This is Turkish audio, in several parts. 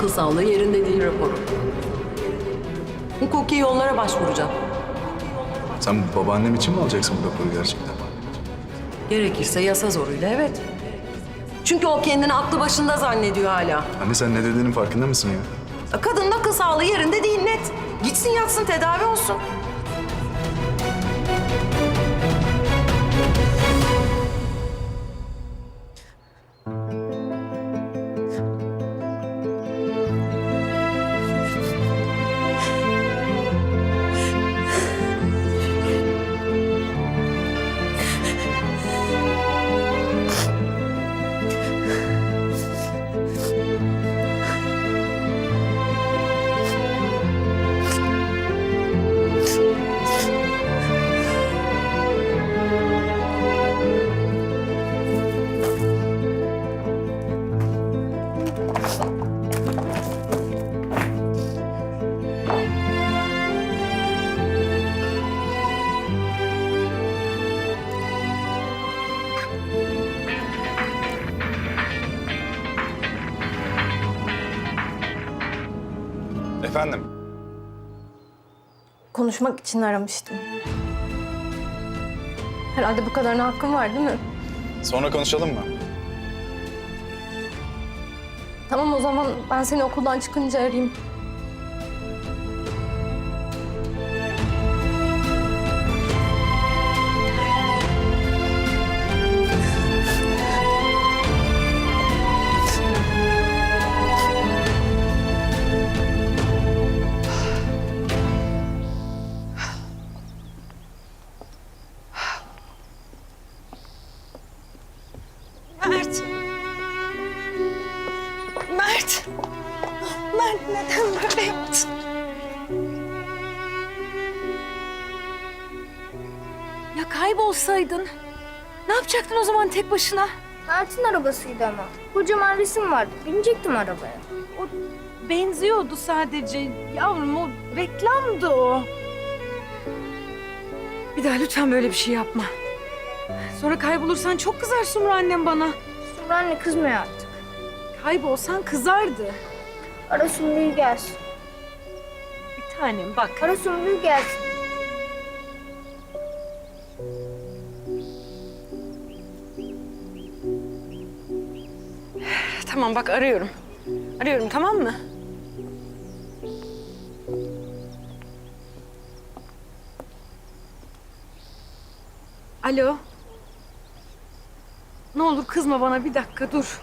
Akıl sağlığı yerinde değil raporu. Hukuki yollara başvuracağım. Sen babaannem için mi alacaksın bu raporu gerçekten? Gerekirse yasa zoruyla evet. Çünkü o kendini aklı başında zannediyor hala. Anne sen ne dediğinin farkında mısın ya? Kadının akıl sağlığı yerinde değil net. Gitsin yatsın tedavi olsun. Efendim? Konuşmak için aramıştım. Herhalde bu kadarına hakkım var değil mi? Sonra konuşalım mı? Tamam o zaman ben seni okuldan çıkınca arayayım. Mert. Mert. Mert neden böyle yaptın? Ya kaybolsaydın. Ne yapacaktın o zaman tek başına? Mert'in arabasıydı ama. Kocaman resim vardı. Binecektim arabaya. O benziyordu sadece. Yavrum o reklamdı o. Bir daha lütfen böyle bir şey yapma. Sonra kaybolursan çok kızar Sumru annem bana. Sumru anne kızmıyor artık. Kaybolsan kızardı. Ara Sumru'yu gelsin. Bir tanem bak. Ara Sumru'yu gelsin. Tamam bak arıyorum. Arıyorum tamam mı? Alo. Ne olur kızma bana bir dakika dur.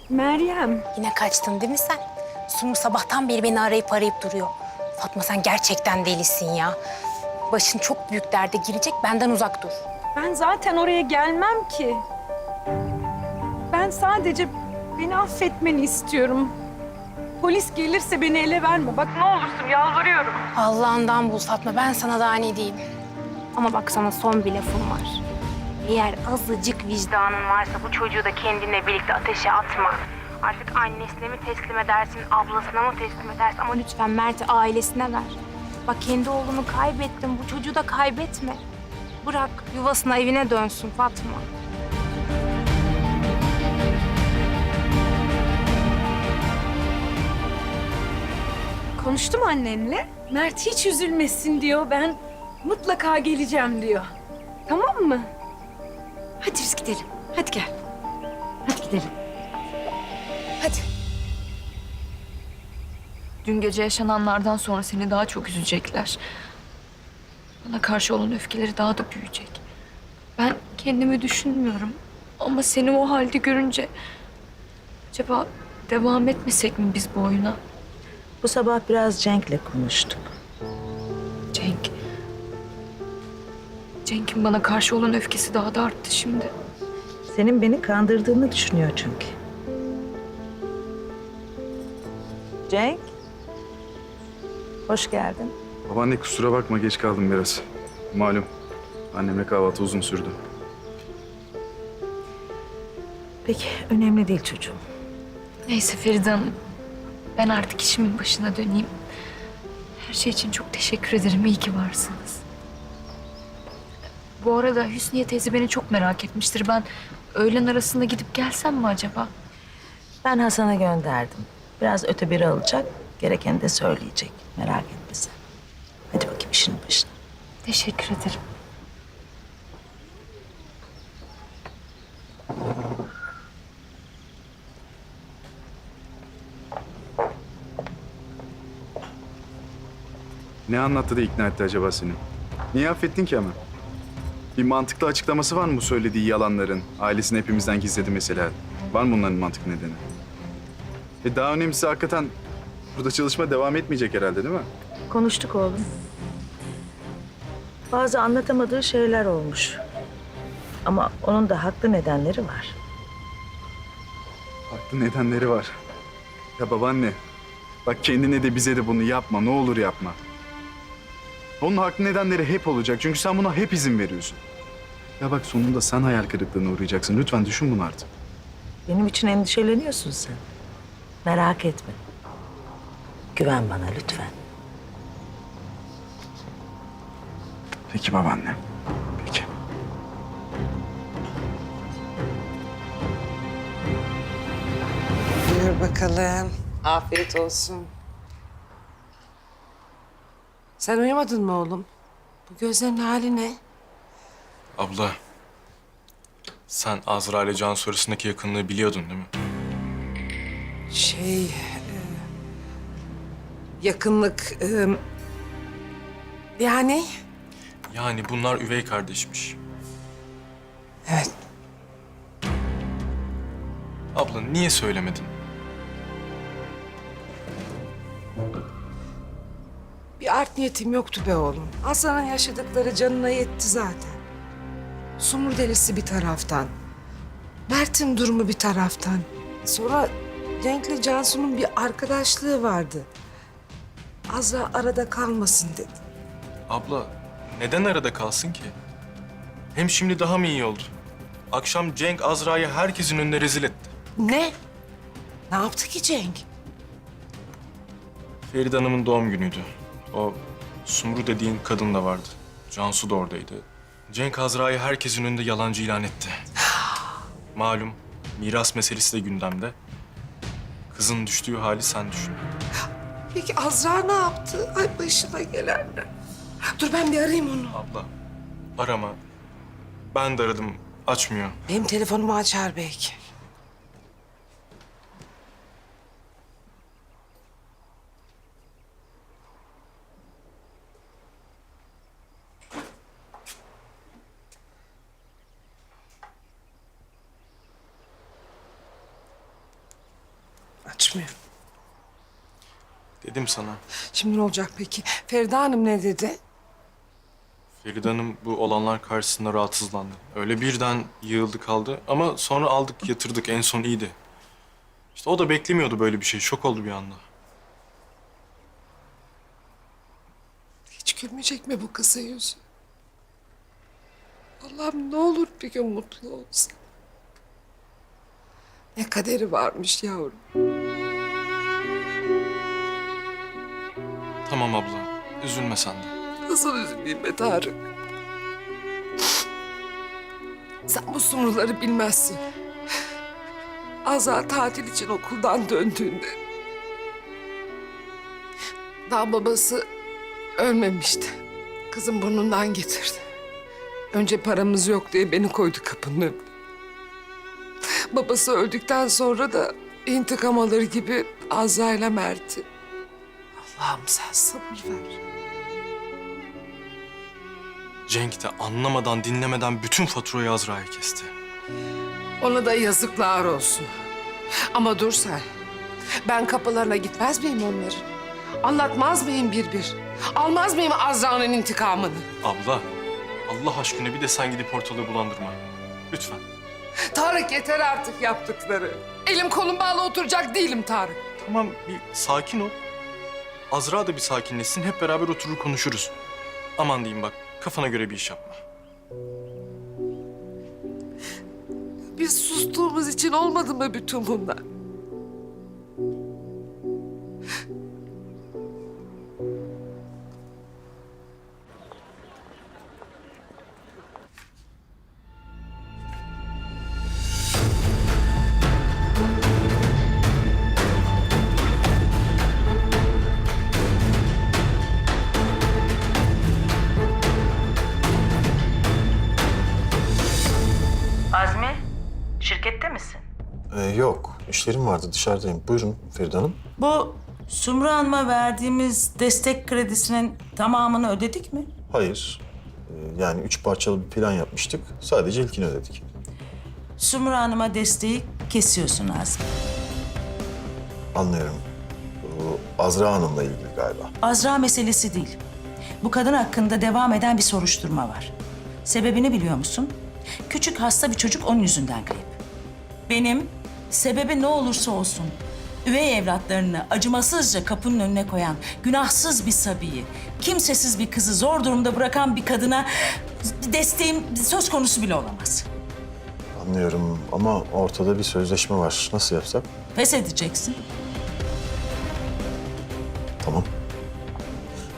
Meryem. Yine kaçtın değil mi sen? Sumru sabahtan beri beni arayıp duruyor. Fatma sen gerçekten delisin ya. Başın çok büyük derde girecek, benden uzak dur. Ben zaten oraya gelmem ki. Ben sadece beni affetmeni istiyorum. Polis gelirse beni ele verme. Bak ne olursun yalvarıyorum. Allah'ından bul Fatma, ben sana daha ne diyeyim. Ama bak sana son bir lafım var. Eğer azıcık vicdanın varsa bu çocuğu da kendinle birlikte ateşe atma. Artık annesine mi teslim edersin, ablasına mı teslim edersin? Ama lütfen Mert'i ailesine ver. Bak kendi oğlunu kaybettin, bu çocuğu da kaybetme. Bırak yuvasına, evine dönsün Fatma. Konuştum annenle. Mert hiç üzülmesin diyor. Ben mutlaka geleceğim diyor. Tamam mı? Hadi biz gidelim. Hadi gel. Hadi gidelim. Hadi. Dün gece yaşananlardan sonra seni daha çok üzecekler. Bana karşı olan öfkeleri daha da büyüyecek. Ben kendimi düşünmüyorum. Ama seni o halde görünce... Acaba devam etmesek mi biz bu oyuna? Bu sabah biraz Cenk'le konuştuk. Cenk. Cenk'in bana karşı olan öfkesi daha da arttı şimdi. Senin beni kandırdığını düşünüyor çünkü. Cenk. Hoş geldin. Babaanne kusura bakma geç kaldım biraz. Malum annemle kahvaltı uzun sürdü. Peki, önemli değil çocuğum. Neyse Feride Hanım. Ben artık işimin başına döneyim. Her şey için çok teşekkür ederim. İyi ki varsınız. Bu arada Hüsniye teyze beni çok merak etmiştir. Ben öğlen arasında gidip gelsem mi acaba? Ben Hasan'a gönderdim. Biraz öteberi alacak, gerekeni de söyleyecek. Merak etme sen. Hadi bakayım işinin başına. Teşekkür ederim. Ne anlattı da ikna etti acaba seni? Niye affettin ki hemen? Bir mantıklı açıklaması var mı bu söylediği yalanların? Ailesini hepimizden gizledi mesela. Var mı bunların mantıklı nedeni? Daha önemlisi hakikaten burada çalışma devam etmeyecek herhalde değil mi? Konuştuk oğlum. Bazı anlatamadığı şeyler olmuş. Ama onun da haklı nedenleri var. Haklı nedenleri var. Ya babaanne, bak kendine de bize de bunu yapma. Ne olur yapma. Onun haklı nedenleri hep olacak. Çünkü sen buna hep izin veriyorsun. Ya bak sonunda sen hayal kırıklığına uğrayacaksın. Lütfen düşün bunu artık. Benim için endişeleniyorsun sen. Merak etme. Güven bana lütfen. Peki babaanne. Peki. Buyur bakalım. Afiyet olsun. Sen uyumadın mı oğlum? Bu gözlerin hali ne? Abla, sen Azra ile Cansu arasındaki yakınlığı biliyordun değil mi? Yakınlık... yani? Yani bunlar üvey kardeşmiş. Evet. Abla niye söylemedin? Bir art niyetim yoktu be oğlum. Hasan'ın yaşadıkları canına yetti zaten. Sumur delisi bir taraftan. Mert'in durumu bir taraftan. Sonra Cenk'le Cansu'nun bir arkadaşlığı vardı. Azra arada kalmasın dedi. Abla, neden arada kalsın ki? Hem şimdi daha mı iyi oldu? Akşam Cenk Azra'yı herkesin önünde rezil etti. Ne? Ne yaptı ki Cenk? Feride Hanım'ın doğum günüydü. O Sumru dediğin kadın da vardı. Cansu da oradaydı. Cenk Azra'yı herkesin önünde yalancı ilan etti. Malum miras meselesi de gündemde. Kızın düştüğü hali sen düşün. Peki Azra ne yaptı? Ay başına gelenler. Dur ben bir arayayım onu. Abla, arama. Ben de aradım, açmıyor. Benim telefonumu açar belki. Açmıyor. Dedim sana. Şimdi ne olacak peki? Feride Hanım ne dedi? Feride Hanım bu olanlar karşısında rahatsızlandı. Öyle birden yığıldı kaldı ama sonra aldık yatırdık en son iyiydi. İşte o da beklemiyordu böyle bir şey. Şok oldu bir anda. Hiç gülmeyecek mi bu kızın yüzü? Allah'ım ne olur bir gün mutlu olsun. Ne kaderi varmış yavrum. Tamam abla. Üzülme sen de. Nasıl üzüleyim be Tarık? Sen bu Sumruları bilmezsin. Azra tatil için okuldan döndüğünde... daha babası ölmemişti. Kızın burnundan getirdi. Önce paramız yok diye beni koydu kapının önüne. Babası öldükten sonra da intikam alır gibi Azra ile Mert'i. Allah'ım sen sabır ver. Cenk de anlamadan dinlemeden bütün faturayı Azra'ya kesti. Ona da yazıklar olsun. Ama dur sen. Ben kapılarına gitmez miyim onları? Anlatmaz mıyım bir bir? Almaz mıyım Azra'nın intikamını? Abla, Allah aşkına bir de sen gidip ortalığı bulandırma. Lütfen. Tarık yeter artık yaptıkları. Elim kolum bağlı oturacak değilim Tarık. Tamam bir sakin ol. Azra da bir sakinleşsin. Hep beraber oturur konuşuruz. Aman diyeyim bak kafana göre bir iş yapma. Biz sustuğumuz için olmadı mı bütün bunlar? Yok, işlerim vardı, dışarıdayım. Buyurun Feride Hanım. Bu Sumru Hanım'a verdiğimiz destek kredisinin tamamını ödedik mi? Hayır, yani 3 parçalı bir plan yapmıştık. Sadece ilkini ödedik. Sumru Hanım'a desteği kesiyorsun Azra. Anlıyorum. Bu Azra Hanım'la ilgili galiba. Azra meselesi değil. Bu kadın hakkında devam eden bir soruşturma var. Sebebini biliyor musun? Küçük hasta bir çocuk onun yüzünden kayıp. Benim sebebi ne olursa olsun üvey evlatlarını acımasızca kapının önüne koyan günahsız bir sabiyi, kimsesiz bir kızı zor durumda bırakan bir kadına desteğim söz konusu bile olamaz. Anlıyorum ama ortada bir sözleşme var. Nasıl yapsak? Pes edeceksin. Tamam.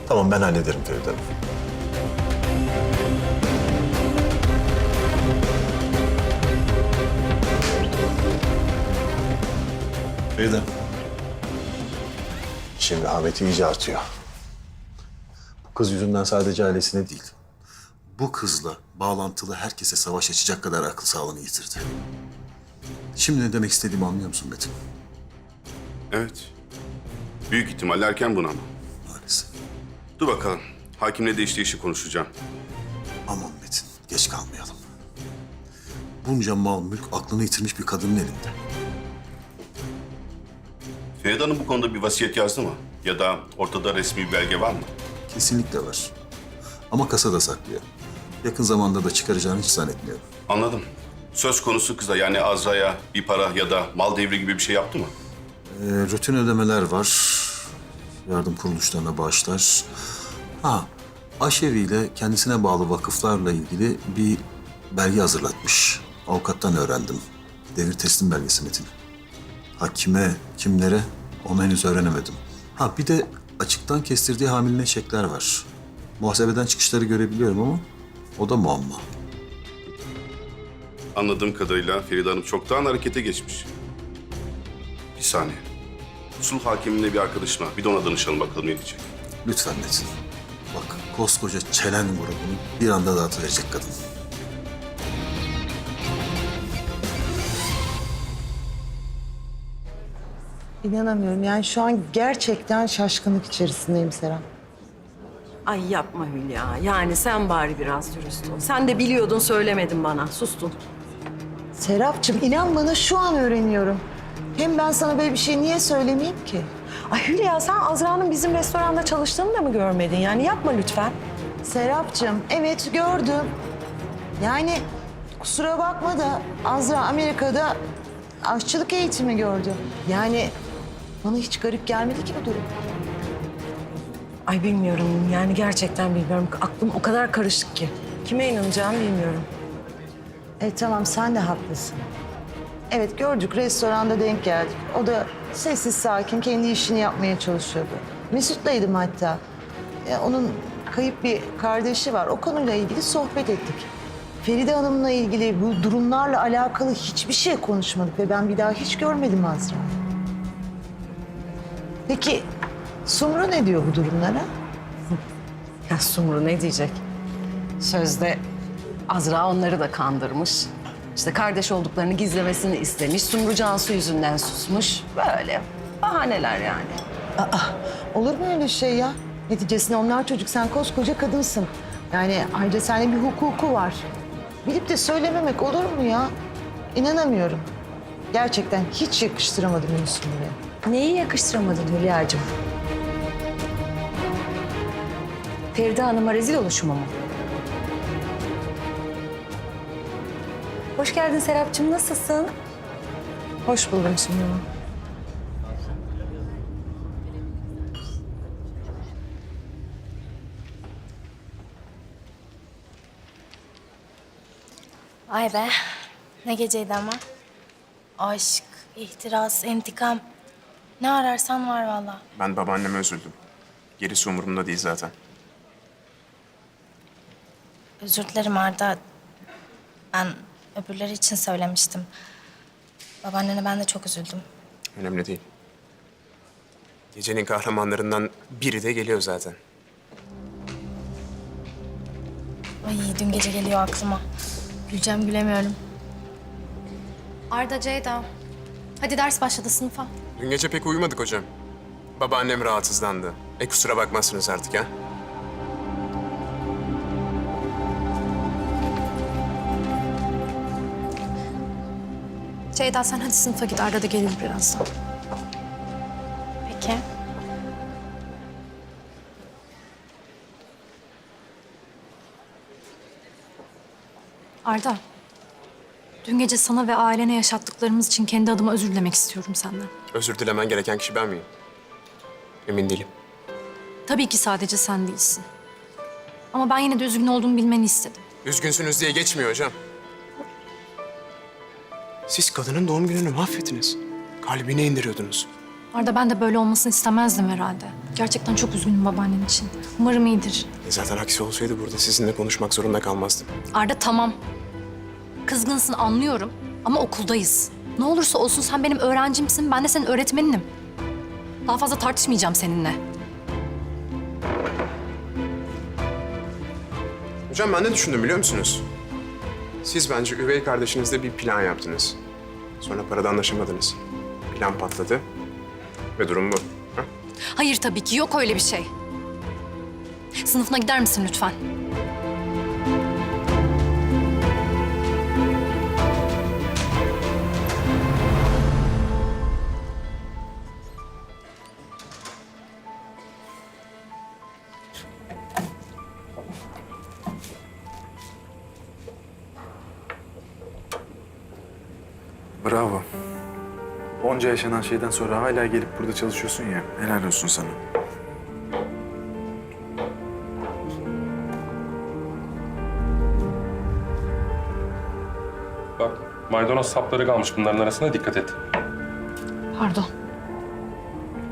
Tamam, ben hallederim Feride Hanım. Feride. Şimdi Ahmet iyice artıyor. Bu kız yüzünden sadece ailesine değil, bu kızla bağlantılı herkese savaş açacak kadar akıl sağlığını yitirdi. Şimdi ne demek istediğimi anlıyor musun Metin? Evet. Büyük ihtimalle erken buna ama. Maalesef. Dur bakalım. Hakimle de işte işi konuşacağım. Aman Metin, geç kalmayalım. Bunca mal mülk aklını yitirmiş bir kadının elinde. Feride Hanım bu konuda bir vasiyet yazdı mı? Ya da ortada resmi bir belge var mı? Kesinlikle var. Ama kasada saklıyor. Yakın zamanda da çıkaracağını hiç zannetmiyorum. Anladım. Söz konusu kıza yani Azra'ya bir para ya da mal devri gibi bir şey yaptı mı? Rutin ödemeler var. Yardım kuruluşlarına bağışlar. Aşevi ile kendisine bağlı vakıflarla ilgili bir belge hazırlatmış. Avukattan öğrendim. Devir teslim belgesi Metin. Kime, kimlere onu henüz öğrenemedim. Bir de açıktan kestirdiği hamiline çekler var. Muhasebeden çıkışları görebiliyorum ama o da muamma. Anladığım kadarıyla Feride Hanım çoktan harekete geçmiş. Bir saniye. Sulh hakimine bir arkadaşıma bir de ona danışalım bakalım ne diyecek. Lütfen Metin. Bak, koskoca Çelen grubunu bir anda dağıtıverecek kadın. İnanamıyorum. Yani şu an gerçekten şaşkınlık içerisindeyim Serap. Ay yapma Hülya. Yani sen bari biraz dürüst ol. Sen de biliyordun söylemedin bana. Sustun. Serapcığım inan bana şu an öğreniyorum. Hem ben sana böyle bir şey niye söylemeyeyim ki? Ay Hülya sen Azra'nın bizim restoranda çalıştığını da mı görmedin? Yani yapma lütfen. Serapcığım evet gördüm. Yani kusura bakma da Azra Amerika'da aşçılık eğitimi gördü. Yani bana hiç garip gelmedi ki bu durum. Ay bilmiyorum yani gerçekten bilmiyorum. Aklım o kadar karışık ki. Kime inanacağımı bilmiyorum. Tamam sen de haklısın. Evet gördük restoranda denk geldik. O da sessiz sakin kendi işini yapmaya çalışıyordu. Mesut'laydım hatta. Onun kayıp bir kardeşi var. O konuyla ilgili sohbet ettik. Feride Hanım'la ilgili bu durumlarla alakalı hiçbir şey konuşmadık ve ben bir daha hiç görmedim Azra'yı. Peki Sumru ne diyor bu durumlara? Ya Sumru ne diyecek? Sözde Azra onları da kandırmış. İşte kardeş olduklarını gizlemesini istemiş. Sumru Cansu yüzünden susmuş. Böyle bahaneler yani. Olur mu öyle şey ya? Neticesinde onlar çocuk, sen koskoca kadınsın. Yani ayrıca senin bir hukuku var. Bilip de söylememek olur mu ya? İnanamıyorum. Gerçekten hiç yakıştıramadım bunu Sumru'ya. Neyi yakıştıramadın Hülya'cığım? Feride Hanım'a rezil oluşumu mu? Hoş geldin Serapcığım, nasılsın? Hoş buldum Sumru. Vay be. Ne geceydi ama. Aşk, ihtiras, intikam. Ne ararsan var vallahi. Ben babaanneme üzüldüm. Gerisi umurumda değil zaten. Özür dilerim Arda. Ben öbürleri için söylemiştim. Babaannene ben de çok üzüldüm. Önemli değil. Gecenin kahramanlarından biri de geliyor zaten. Ay dün gece geliyor aklıma. Güleceğim gülemiyorum. Arda, Ceyda. Hadi ders başladı sınıfa. Dün gece pek uyumadık hocam. Babaannem rahatsızlandı. Kusura bakmazsınız artık ha. Ceyda sen hadi sınıfa git. Arda da gelir birazdan. Peki. Arda. Dün gece sana ve ailene yaşattıklarımız için kendi adıma özür dilemek istiyorum senden. Özür dilemen gereken kişi ben miyim? Emin değilim. Tabii ki sadece sen değilsin. Ama ben yine de üzgün olduğumu bilmeni istedim. Üzgünsünüz diye geçmiyor hocam. Siz kadının doğum gününü mahvettiniz. Kalbine indiriyordunuz. Arda ben de böyle olmasını istemezdim herhalde. Gerçekten çok üzgünüm babaannen için. Umarım iyidir. Zaten aksi olsaydı burada sizinle konuşmak zorunda kalmazdım. Arda tamam. Kızgınsın anlıyorum ama okuldayız. Ne olursa olsun sen benim öğrencimsin, ben de senin öğretmeninim. Daha fazla tartışmayacağım seninle. Hocam ben ne düşündüm biliyor musunuz? Siz bence üvey kardeşinizle bir plan yaptınız. Sonra parada anlaşamadınız. Plan patladı ve durum bu. Ha? Hayır tabii ki yok öyle bir şey. Sınıfına gider misin lütfen? Bravo. Onca yaşanan şeyden sonra hala gelip burada çalışıyorsun ya. Helal olsun sana. Bak, maydanoz sapları kalmış bunların arasında, dikkat et. Pardon.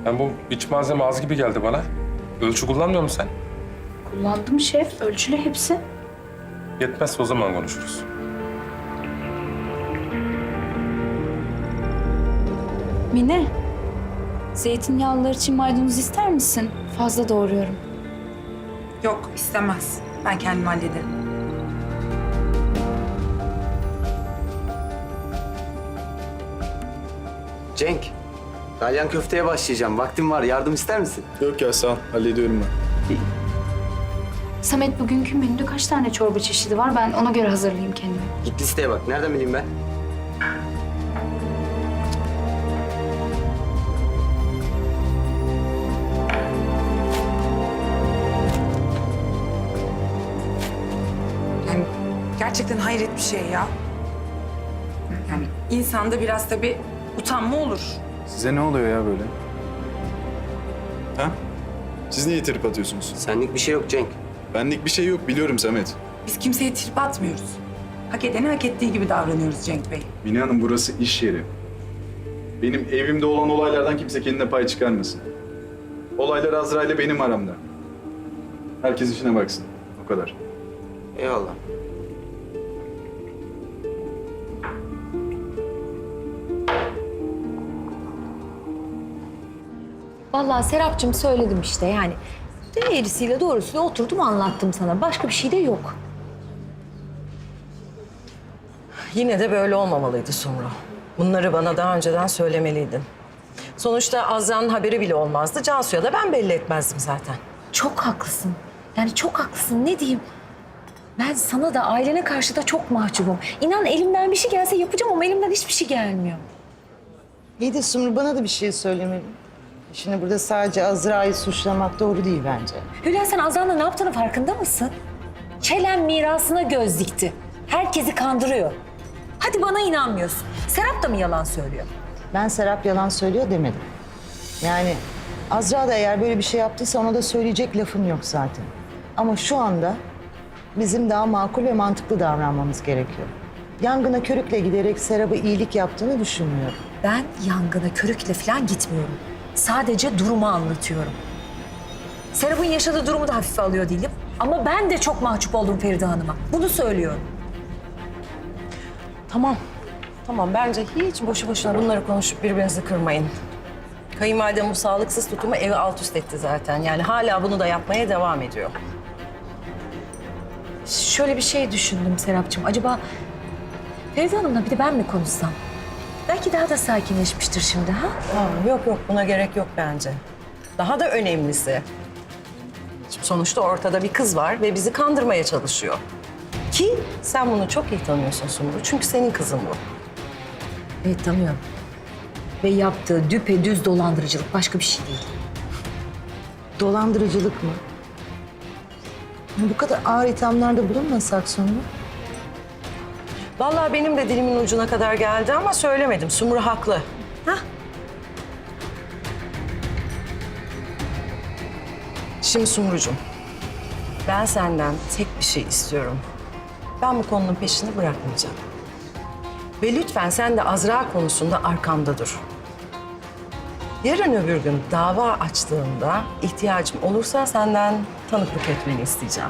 Yani bu iç malzeme az gibi geldi bana. Ölçü kullanmıyor musun sen? Kullandım şef. Ölçülü hepsi. Yetmezse o zaman konuşuruz. Mine, zeytinyağlılar için maydanoz ister misin? Fazla doğruyorum. Yok istemez. Ben kendim hallederim. Cenk, dalyan köfteye başlayacağım. Vaktim var. Yardım ister misin? Yok ya sağ ol. Hallediyorum ben. Samet bugünkü menüde kaç tane çorba çeşidi var? Ben ona göre hazırlayayım kendimi. Git listeye bak. Nereden bileyim ben? Yani gerçekten hayret bir şey ya. Yani insanda biraz tabii utanma olur. Size ne oluyor ya böyle? Ha? Siz niye trip atıyorsunuz? Senlik bir şey yok Cenk. Benlik bir şey yok biliyorum Samet. Biz kimseye trip atmıyoruz. Hak edene hak ettiği gibi davranıyoruz Cenk Bey. Mine Hanım burası iş yeri. Benim evimde olan olaylardan kimse kendine pay çıkarmasın. Olaylar Azra ile benim aramda. Herkes işine baksın. O kadar. Eyvallah. Vallahi Serapcığım söyledim işte yani. Eğrisiyle doğrusuyla oturdum anlattım sana. Başka bir şey de yok. Yine de böyle olmamalıydı Sumru. Bunları bana daha önceden söylemeliydin. Sonuçta Azra'nın haberi bile olmazdı. Cansu'ya da ben belli etmezdim zaten. Çok haklısın. Yani çok haklısın. Ne diyeyim? Ben sana da ailene karşı da çok mahcubum. İnan elimden bir şey gelse yapacağım ama elimden hiçbir şey gelmiyor. İyi de Sumru bana da bir şey söylemeli. Şimdi burada sadece Azra'yı suçlamak doğru değil bence. Hülya sen Azra'nın ne yaptığını farkında mısın? Çelen mirasına göz dikti. Herkesi kandırıyor. Hadi bana inanmıyorsun. Serap da mı yalan söylüyor? Ben Serap yalan söylüyor demedim. Yani Azra da eğer böyle bir şey yaptıysa ona da söyleyecek lafım yok zaten. Ama şu anda bizim daha makul ve mantıklı davranmamız gerekiyor. Yangına körükle giderek Serap'a iyilik yaptığını düşünmüyorum. Ben yangına körükle falan gitmiyorum. Sadece durumu anlatıyorum. Serap'ın yaşadığı durumu da hafife alıyor değilim. Ama ben de çok mahcup oldum Feride Hanım'a. Bunu söylüyorum. Tamam. Tamam bence hiç boşu boşuna bunları konuşup birbirinizi kırmayın. Kayınvalidem bu sağlıksız tutumu evi alt üst etti zaten. Yani hala bunu da yapmaya devam ediyor. Şöyle bir şey düşündüm Serapcığım. Acaba Feride Hanım'la bir de ben mi konuşsam? Belki daha da sakinleşmiştir şimdi ha? Yok yok buna gerek yok bence. Daha da önemlisi. Şimdi sonuçta ortada bir kız var ve bizi kandırmaya çalışıyor. Ki sen bunu çok iyi tanıyorsun Sumru. Çünkü senin kızın bu. Evet tanıyorum. Ve yaptığı düpedüz dolandırıcılık başka bir şey değil. Dolandırıcılık mı? Bu kadar ağır ithamlarda bulunmasak sonra. Vallahi benim de dilimin ucuna kadar geldi ama söylemedim. Sumru haklı. Hah. Şimdi Sumrucuğum, ben senden tek bir şey istiyorum. Ben bu konunun peşini bırakmayacağım. Ve lütfen sen de Azra konusunda arkamda dur. Yarın öbür gün dava açtığımda ihtiyacım olursa senden tanıklık etmeni isteyeceğim.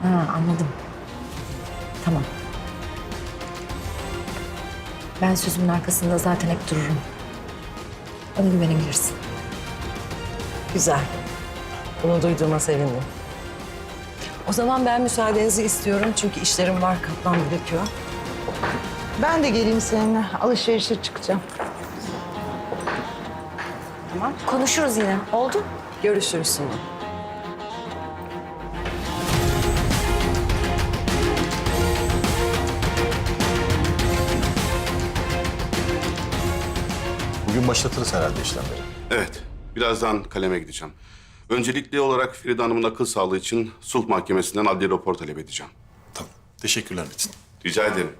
Anladım. Tamam. Ben sözümün arkasında zaten hep dururum. Bana güvenebilirsin. Güzel. Bunu duyduğuma sevindim. O zaman ben müsaadenizi istiyorum çünkü işlerim var, kapmam gerekiyor. Ben de geleyim seninle. Alışverişe çıkacağım. Tamam. Konuşuruz yine. Oldu? Görüşürüz Sumru. Bugün başlatırız herhalde işlemleri. Evet, birazdan kaleme gideceğim. Öncelikli olarak Feride Hanım'ın akıl sağlığı için sulh mahkemesinden adli rapor talep edeceğim. Tamam. Teşekkürler Metin. Rica ederim.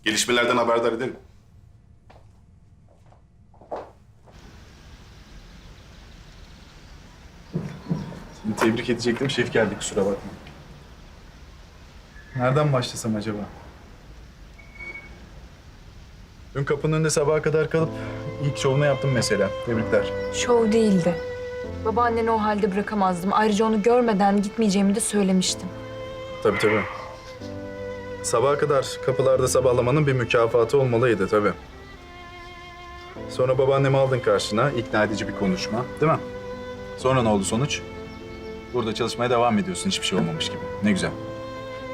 Gelişmelerden haberdar ederim. Tebrik edecektim, şef geldi kusura bakma. Nereden başlasam acaba? Dün kapının önünde sabaha kadar kalıp ilk şovunu yaptım mesela. Tebrikler. Şov değildi. Babaanneni o halde bırakamazdım. Ayrıca onu görmeden gitmeyeceğimi de söylemiştim. Tabii tabii. Sabaha kadar kapılarda sabahlamanın bir mükafatı olmalıydı tabii. Sonra babaannemi aldın karşına, ikna edici bir konuşma, değil mi? Sonra ne oldu sonuç? Burada çalışmaya devam ediyorsun, hiçbir şey olmamış gibi. Ne güzel.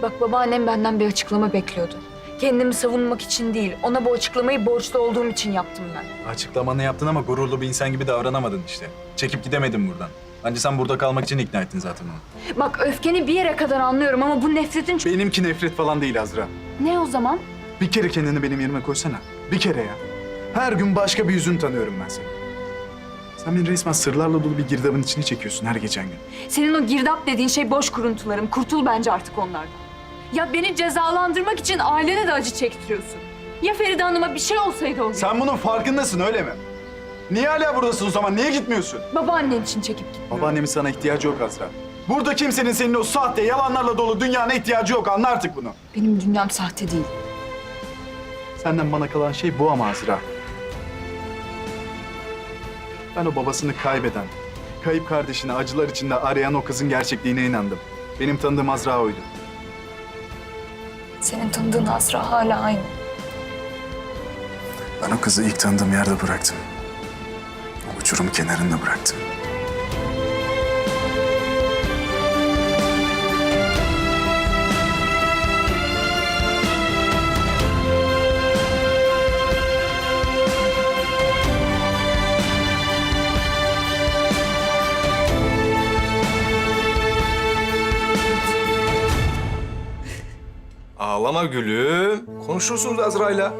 Bak babaannem benden bir açıklama bekliyordu. Kendimi savunmak için değil, ona bu açıklamayı borçlu olduğum için yaptım ben. Açıklamanı yaptın ama gururlu bir insan gibi davranamadın işte. Çekip gidemedin buradan. Bence sen burada kalmak için ikna ettin zaten onu. Bak öfkeni bir yere kadar anlıyorum ama bu nefretin çok... Benimki nefret falan değil Azra. Ne o zaman? Bir kere kendini benim yerime koysana. Bir kere ya. Her gün başka bir yüzünü tanıyorum ben seni. Sen beni resmen sırlarla dolu bir girdabın içine çekiyorsun her geçen gün. Senin o girdap dediğin şey boş kuruntularım. Kurtul bence artık onlardan. Ya beni cezalandırmak için ailene de acı çektiriyorsun. Ya Feride Hanım'a bir şey olsaydı o gün? Sen bunun farkındasın öyle mi? Niye hala buradasın o zaman? Niye gitmiyorsun? Babaannen için çekip gitmiyorum. Babaannemin sana ihtiyacı yok Azra. Burada kimsenin senin o sahte, yalanlarla dolu dünyana ihtiyacı yok. Anla artık bunu. Benim dünyam sahte değil. Senden bana kalan şey bu ama Azra. Ben o babasını kaybeden, kayıp kardeşini acılar içinde arayan o kızın gerçekliğine inandım. Benim tanıdığım Azra oydu. Senin tanıdığın Azra hala aynı. Ben o kızı ilk tanıdığım yerde bıraktım. O uçurum kenarında bıraktım. Ağlama gülüm. Konuşursunuz Azra'yla.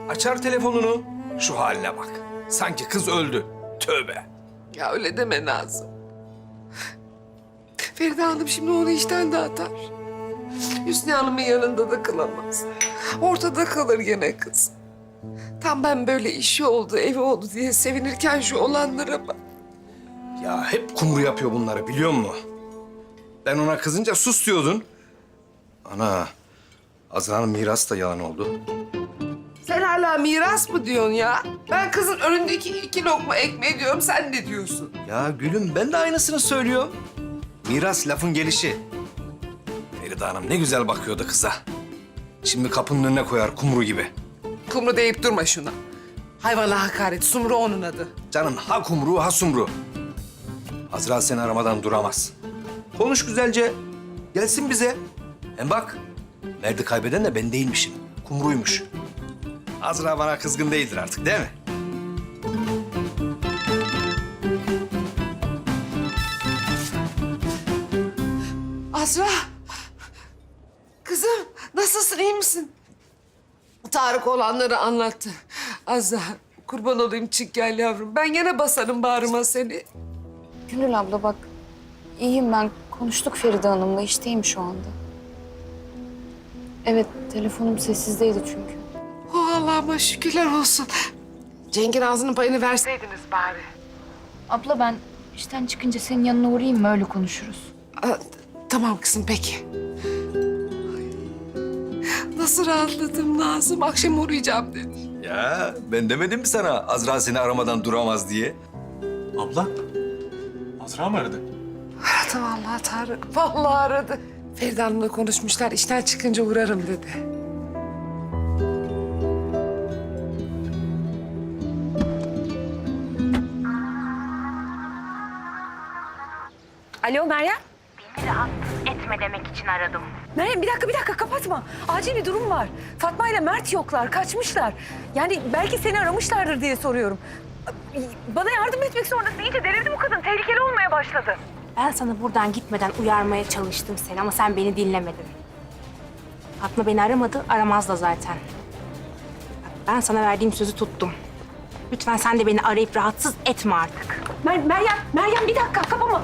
Açar telefonunu. Şu haline bak. Sanki kız öldü. Tövbe. Ya öyle deme Nazım. Feride Hanım şimdi onu işten de atar. Hüsnü Hanım'ın yanında da kılamaz. Ortada kalır gene kız. Tam ben böyle işi oldu, evi oldu diye sevinirken şu olanlara bak. Ya hep kumru yapıyor bunları biliyor musun? Ben ona kızınca sus diyordun. Ana, Azra'nın mirası da yalan oldu. Sen hala miras mı diyorsun ya? Ben kızın önündeki 2 lokma ekmeği diyorum, sen ne diyorsun? Ya gülüm ben de aynısını söylüyorum. Miras lafın gelişi. Feride Hanım ne güzel bakıyordu kıza. Şimdi kapının önüne koyar kumru gibi. Kumru deyip durma şuna. Hayvana hakaret, Sumru onun adı. Canım ha kumru ha sumru. Azra seni aramadan duramaz. Konuş güzelce. Gelsin bize. Hem bak, Mert'i kaybeden de ben değilmişim. Kumruymuş. Azra bana kızgın değildir artık değil mi? Azra. Kızım nasılsın, iyi misin? Tarık olanları anlattı. Azra kurban olayım, çık gel yavrum. Ben gene basarım bağrıma seni. Gönül abla bak, iyiyim ben. Konuştuk Feride Hanım'la, işteyim şu anda. Evet, telefonum sessizdeydi çünkü. Oh Allah'ıma şükürler olsun. Cenk'in ağzının payını verseydiniz bari. Abla ben işten çıkınca senin yanına uğrayayım mı? Öyle konuşuruz. Tamam kızım, peki. Nasıl rahatladım Nazım. Akşam uğrayacağım dedi. Ya ben demedim mi sana Azra seni aramadan duramaz diye? Abla, Azra mı aradı? Aradı vallahi Tarık. Vallahi aradı. Feride Hanım'la konuşmuşlar. İşten çıkınca uğrarım dedi. Alo Meryem. Beni rahatsız etme demek için aradım. Meryem bir dakika kapatma. Acil bir durum var. Fatma ile Mert yoklar, kaçmışlar. Yani belki seni aramışlardır diye soruyorum. Bana yardım etmek zorundasın. İyice delirdi bu kadın. Tehlikeli olmaya başladı. Ben sana buradan gitmeden uyarmaya çalıştım seni ama sen beni dinlemedin. Fatma beni aramadı, aramaz da zaten. Ben sana verdiğim sözü tuttum. Lütfen sen de beni arayıp rahatsız etme artık. Meryem bir dakika kapama.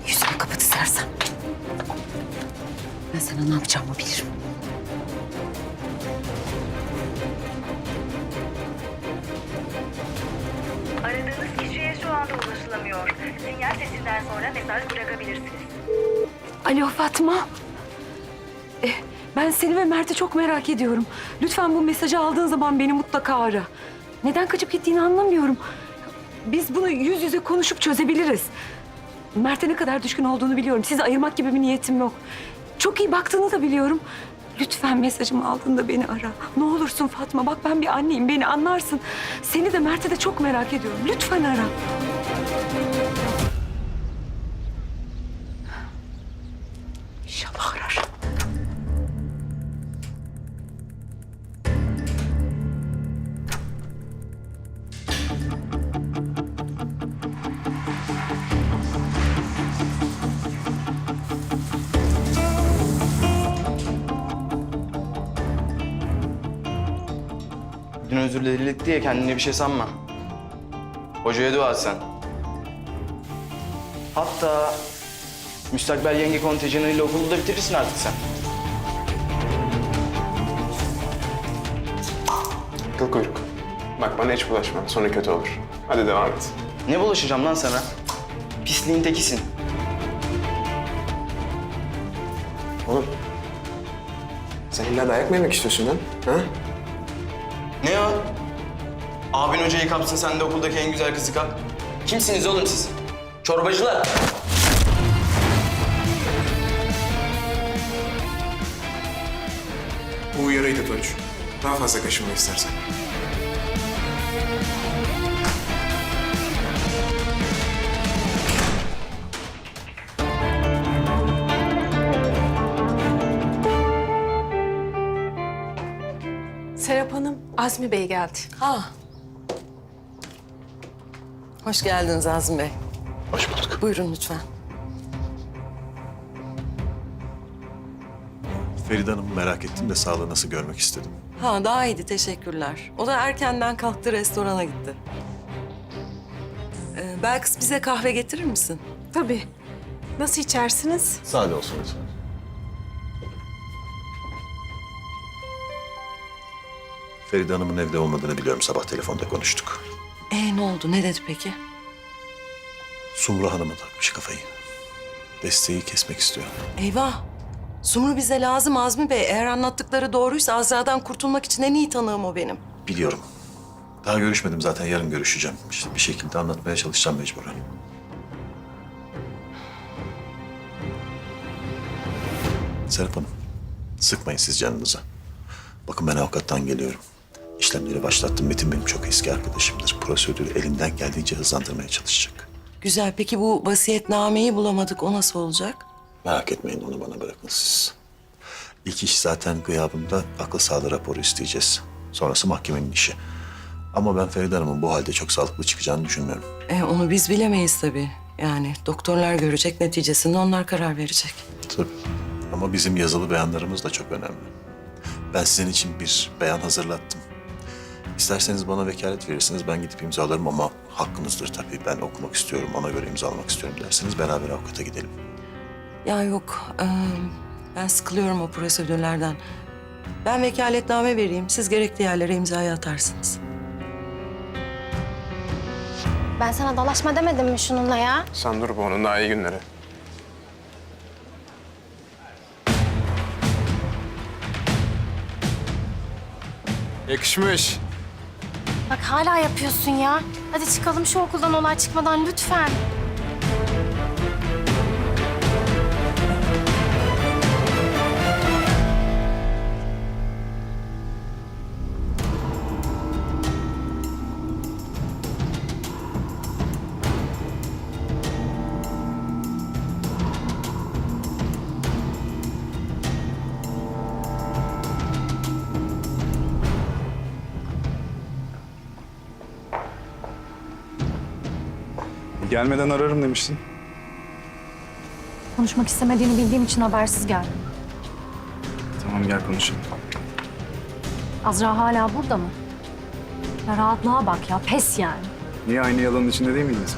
Yüzünü kapat istersen. Ben sana ne yapacağımı bilirim. Aradığınız kişiye şu anda ulaşılamıyor. Sinyal sesinden sonra mesaj bırakabilirsiniz. Alo Fatma. Ben seni ve Mert'i çok merak ediyorum. Lütfen bu mesajı aldığın zaman beni mutlaka ara. Neden kaçıp gittiğini anlamıyorum. Biz bunu yüz yüze konuşup çözebiliriz. Mert'e ne kadar düşkün olduğunu biliyorum. Sizi ayırmak gibi bir niyetim yok. Çok iyi baktığını da biliyorum. Lütfen mesajımı aldığında beni ara. Ne olursun Fatma. Bak ben bir anneyim. Beni anlarsın. Seni de Mert'i de çok merak ediyorum. Lütfen ara. İnşallah arar. Dün özür diledik diye kendine bir şey sanma. Hocaya dua et sen. Hatta müstakbel yenge kontenjanıyla okulu da bitirirsin artık sen. Kıl kuyruk. Bak bana hiç bulaşma. Sonra kötü olur. Hadi devam et. Ne bulaşacağım lan sana? Pisliğin tekisin. Oğlum. Sen illa dayak mı yemek istiyorsun lan? Ha? Ne o? Abin hocayı kapsın, sen de okuldaki en güzel kızı kap. Kimsiniz oğlum siz? Çorbacılar. Bu uyarıydı Tunç. Daha fazla kaşınma istersen. Serap Hanım, Azmi Bey geldi. Hoş geldiniz Azmi Bey. Hoş bulduk. Buyurun lütfen. Feride Hanım'ı merak ettim de sağlığı nasıl görmek istedim. Daha iyiydi, teşekkürler. O da erkenden kalktı, restorana gitti. Belkıs bize kahve getirir misin? Tabii. Nasıl içersiniz? Sade olsun lütfen. Feride Hanım'ın evde olmadığını biliyorum. Sabah telefonda konuştuk. Ne oldu, ne dedi peki? Sumru Hanım'a takmış kafayı. Desteği kesmek istiyor. Eyvah! Sumru bize lazım Azmi Bey. Eğer anlattıkları doğruysa Azra'dan kurtulmak için en iyi tanığım o benim. Biliyorum. Daha görüşmedim zaten. Yarın görüşeceğim. İşte bir şekilde anlatmaya çalışacağım mecburen. Serap Hanım, sıkmayın siz canınıza. Bakın ben avukattan geliyorum. İşlemleri başlattım. Metin benim çok eski arkadaşımdır. Prosedürü elinden geldiğince hızlandırmaya çalışacak. Güzel. Peki bu vasiyetnameyi bulamadık. O nasıl olacak? Merak etmeyin, onu bana bırakın siz. İlk iş zaten gıyabında akıl sağlığı raporu isteyeceğiz. Sonrası mahkemenin işi. Ama ben Feride Hanım'ın bu halde çok sağlıklı çıkacağını düşünmüyorum. Onu biz bilemeyiz tabii. Yani doktorlar görecek, neticesinde onlar karar verecek. Tabii. Ama bizim yazılı beyanlarımız da çok önemli. Ben sizin için bir beyan hazırlattım. İsterseniz bana vekalet verirsiniz, ben gidip imzalarım ama hakkınızdır tabii. Ben okumak istiyorum, ona göre imzalamak istiyorum derseniz beraber avukata gidelim. Ya yok, ben sıkılıyorum o prosedürlerden. Ben vekaletname vereyim, siz gerekli yerlere imzayı atarsınız. Ben sana dalaşma demedim mi şununla ya? Sen dur bu onun daha iyi günleri. Yakışmış. Bak hala yapıyorsun ya. Hadi çıkalım şu okuldan olay çıkmadan lütfen. Gelmeden ararım demiştin. Konuşmak istemediğini bildiğim için habersiz geldim. Tamam gel konuşalım. Azra hala burada mı? Ya rahatlığa bak ya, pes yani. Niye aynı yalanın içinde değil miydiniz?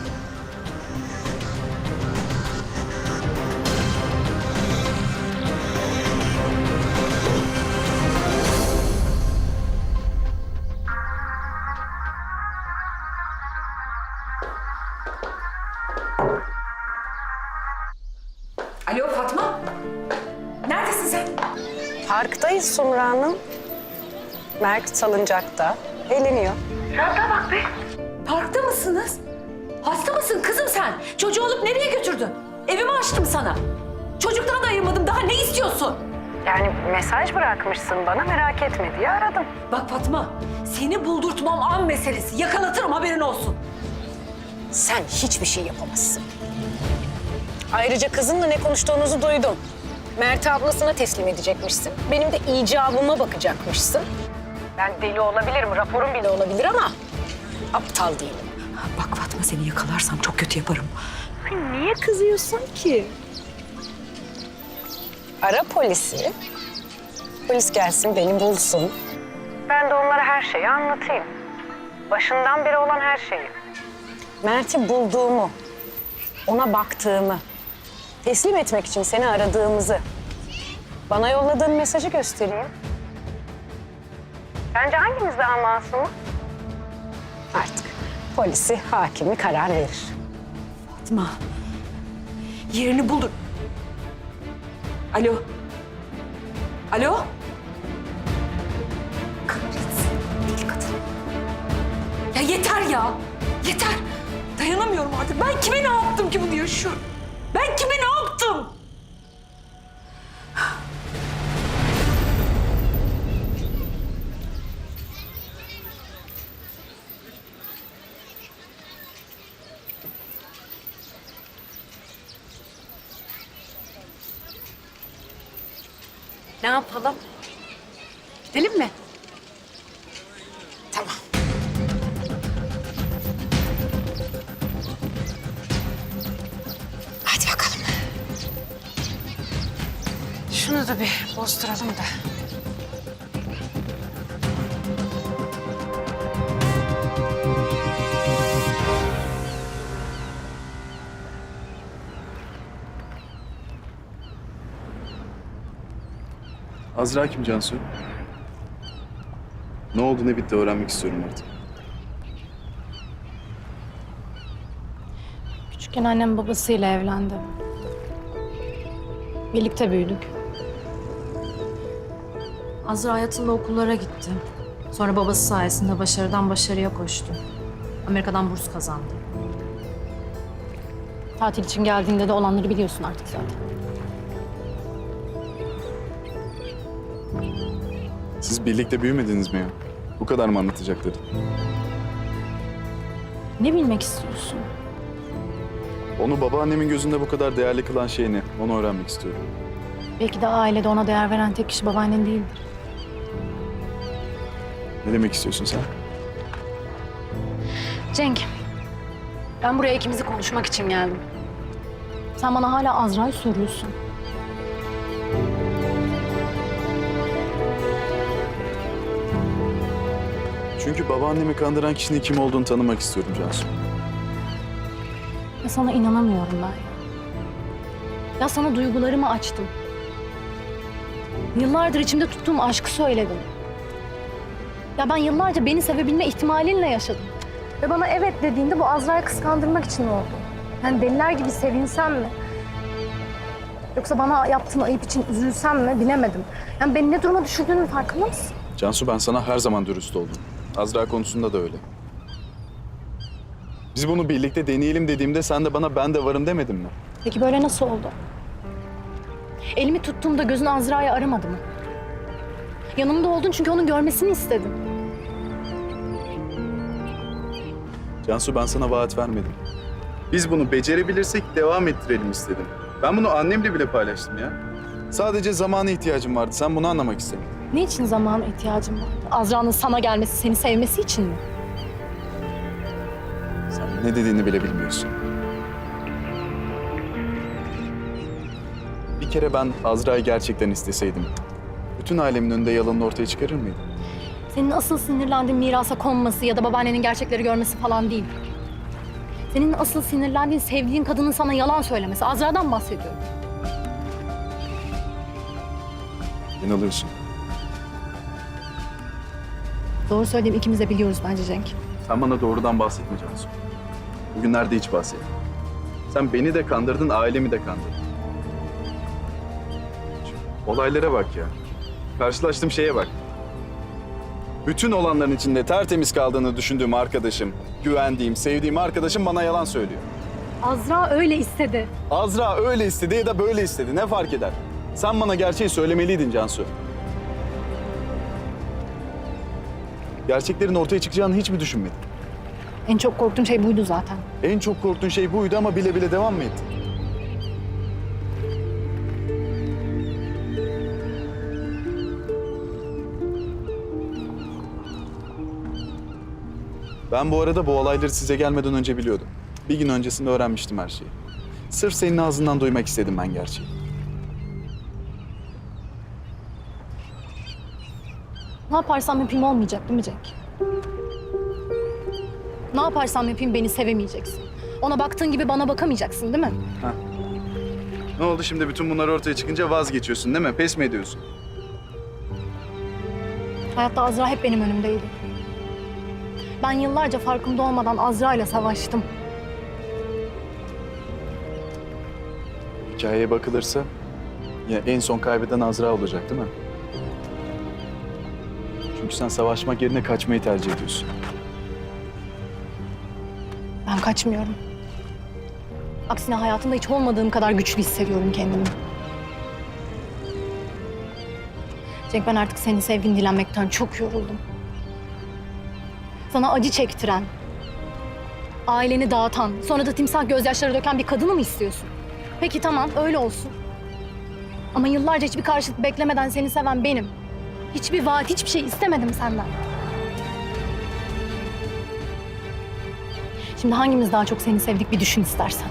Alo Fatma. Neredesin sen? Parktayız Sumru Hanım. Mert salıncakta. Eğleniyor. Rahatlığa bak be. Parkta mısınız? Hasta mısın kızım sen? Çocuğu alıp nereye götürdün? Evimi açtım sana. Çocuktan da ayırmadım. Daha ne istiyorsun? Yani mesaj bırakmışsın bana, merak etme diye aradım. Bak Fatma, seni buldurtmam an meselesi. Yakalatırım, haberin olsun. Sen hiçbir şey yapamazsın. Ayrıca kızınla ne konuştuğunuzu duydum. Mert'i ablasına teslim edecekmişsin. Benim de icabıma bakacakmışsın. Ben deli olabilirim, raporum bile olabilir ama aptal değilim. Bak Fatma, seni yakalarsam çok kötü yaparım. Niye kızıyorsun ki? Ara polisi. Polis gelsin, beni bulsun. Ben de onlara her şeyi anlatayım. Başından beri olan her şeyi. Mert'i bulduğumu, ona baktığımı, teslim etmek için seni aradığımızı, bana yolladığın mesajı göstereyim. Bence hangimiz daha masum? Artık polisi, hakimi karar verir. Fatma, yerini bulur. Alo. Alo. Kahretsin, deli kadın. Ya yeter ya, yeter. Dayanamıyorum artık. Ben kime ne yaptım ki bunu yaşıyorum? Ben kime ne yaptım? Ne yapalım? Gidelim mi? Tamam. Hadi bakalım. Şunu da bir bozduralım da. Azra kim Cansu? Ne oldu ne bitti öğrenmek istiyorum artık. Küçükken annem babasıyla evlendi. Birlikte büyüdük. Azra hayatında okullara gitti. Sonra babası sayesinde başarıdan başarıya koştu. Amerika'dan burs kazandı. Tatil için geldiğinde de olanları biliyorsun artık zaten. Siz birlikte büyümediniz mi ya? Bu kadar mı anlatacakları? Ne bilmek istiyorsun? Onu babaannemin gözünde bu kadar değerli kılan şey ne? Onu öğrenmek istiyorum. Belki de ailede ona değer veren tek kişi babaannen değildir. Ne demek istiyorsun sen? Cenk, ben buraya ikimizi konuşmak için geldim. Sen bana hala Azra'yı soruyorsun. Çünkü babaannemi kandıran kişinin kim olduğunu tanımak istiyorum Cansu. Ya sana inanamıyorum ben ya. Ya sana duygularımı açtım. Yıllardır içimde tuttuğum aşkı söyledim. Ya ben yıllarca beni sevebilme ihtimalinle yaşadım. Ve bana evet dediğinde bu Azra'yı kıskandırmak için oldu. Yani deliler gibi sevinsem mi? Yoksa bana yaptığın ayıp için üzülsem mi bilemedim. Yani beni ne duruma düşürdüğünün farkında mısın? Cansu, ben sana her zaman dürüst oldum. Azra konusunda da öyle. Biz bunu birlikte deneyelim dediğimde sen de bana ben de varım demedin mi? Peki böyle nasıl oldu? Elimi tuttuğumda gözün Azra'yı aramadı mı? Yanımda oldun çünkü onun görmesini istedim. Cansu, ben sana vaat vermedim. Biz bunu becerebilirsek devam ettirelim istedim. Ben bunu annemle bile paylaştım ya. Sadece zamana ihtiyacım vardı. Sen bunu anlamak istedin. Ne için zamana ihtiyacım vardı? Azra'nın sana gelmesi, seni sevmesi için mi? Sen ne dediğini bile bilmiyorsun. Bir kere ben Azra'yı gerçekten isteseydim, bütün ailemin önünde yalanını ortaya çıkarır mıydım? Senin asıl sinirlendiğin mirasa konması ya da babaannenin gerçekleri görmesi falan değil. Senin asıl sinirlendiğin sevdiğin kadının sana yalan söylemesi. Azra'dan bahsediyorum. Yanılıyorsun. Doğru söylediğim ikimiz de biliyoruz bence Cenk. Sen bana doğrudan bahsetme Cansu. Bugünlerde hiç bahset. Sen beni de kandırdın, ailemi de kandırdın. Şu olaylara bak ya. Karşılaştığım şeye bak. Bütün olanların içinde tertemiz kaldığını düşündüğüm arkadaşım, güvendiğim, sevdiğim arkadaşım bana yalan söylüyor. Azra öyle istedi. Azra öyle istedi ya da böyle istedi. Ne fark eder? Sen bana gerçeği söylemeliydin Cansu. Gerçeklerin ortaya çıkacağını hiç mi düşünmedin? En çok korktuğum şey buydu zaten. En çok korktuğun şey buydu ama bile bile devam mı ettin? Ben bu arada bu olayları size gelmeden önce biliyordum. Bir gün öncesinde öğrenmiştim her şeyi. Sırf senin ağzından duymak istedim ben gerçeği. Ne yaparsam yapayım olmayacak değil mi Cenk? Ne yaparsam yapayım beni sevemeyeceksin. Ona baktığın gibi bana bakamayacaksın değil mi? Heh. Ne oldu şimdi bütün bunlar ortaya çıkınca vazgeçiyorsun değil mi? Pes mi ediyorsun? Hayatta Azra hep benim önümdeydi. Ben yıllarca farkında olmadan Azra ile savaştım. Hikayeye bakılırsa ya en son kaybeden Azra olacak değil mi? Çünkü sen savaşmak yerine kaçmayı tercih ediyorsun. Ben kaçmıyorum. Aksine hayatımda hiç olmadığım kadar güçlü hissediyorum kendimi. Cenk, ben artık senin sevgini dilenmekten çok yoruldum. Sana acı çektiren, aileni dağıtan, sonra da timsah gözyaşları döken bir kadını mı istiyorsun? Peki tamam, öyle olsun. Ama yıllarca hiçbir karşılık beklemeden seni seven benim. Hiçbir vaat, hiçbir şey istemedim senden. Şimdi hangimiz daha çok seni sevdik bir düşün istersen.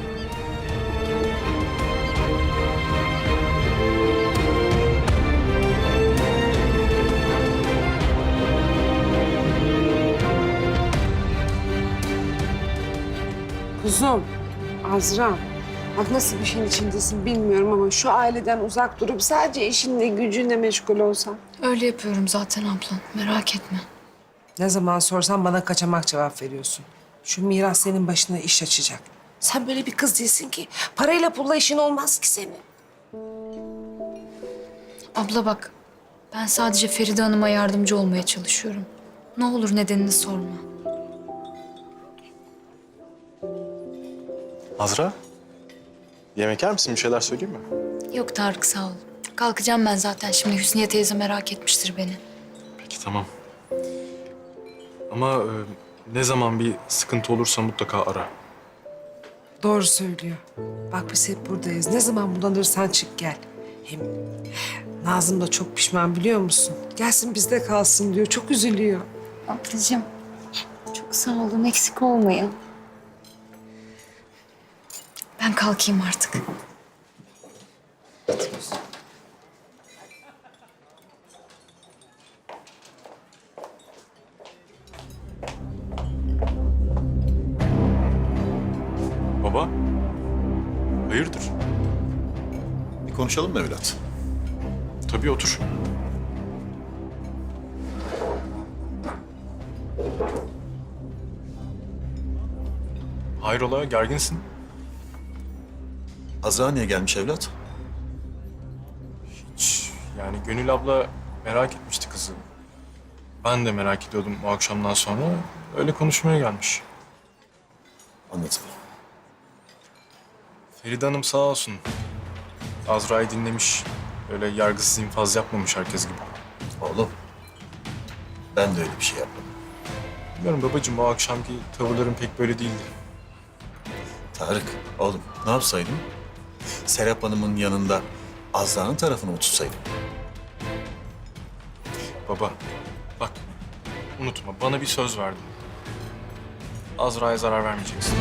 Kuzum, Azra, bak nasıl bir şeyin içindesin bilmiyorum ama şu aileden uzak durup sadece işinle gücünle meşgul olsan. Öyle yapıyorum zaten abla. Merak etme. Ne zaman sorsam bana kaçamak cevap veriyorsun. Şu miras senin başına iş açacak. Sen böyle bir kız değilsin ki. Parayla pulla işin olmaz ki senin. Abla bak, ben sadece Feride Hanım'a yardımcı olmaya çalışıyorum. Ne olur nedenini sorma. Azra, yemek yer misin? Bir şeyler söyleyeyim mi? Yok Tarık, sağ ol. Kalkacağım ben zaten şimdi. Hüsniye teyze merak etmiştir beni. Peki, tamam. Ama ne zaman bir sıkıntı olursa mutlaka ara. Doğru söylüyor. Bak biz hep buradayız. Ne zaman bulanırsan çık gel. Hem Nazım da çok pişman biliyor musun? Gelsin bizde kalsın diyor. Çok üzülüyor. Ablacığım çok sağ olun, eksik olmayın. Ben kalkayım artık. Baba, hayırdır? Bir konuşalım mı evlat? Tabii otur. Hayrola, gerginsin? Azra niye gelmiş evlat? Hiç. Yani Gönül abla merak etmişti kızı. Ben de merak ediyordum o akşamdan sonra. Öyle konuşmaya gelmiş. Anladım. Feride Hanım sağ olsun. Azra'yı dinlemiş. Öyle yargısız infaz yapmamış herkes gibi. Oğlum, ben de öyle bir şey yapmadım. Bilmiyorum babacığım, o akşamki tavırların pek böyle değildi. Tarık, oğlum ne yapsaydım? Serap Hanım'ın yanında Azra'nın tarafını mı tutsaydım? Baba, bak unutma bana bir söz verdin. Azra'ya zarar vermeyeceksin.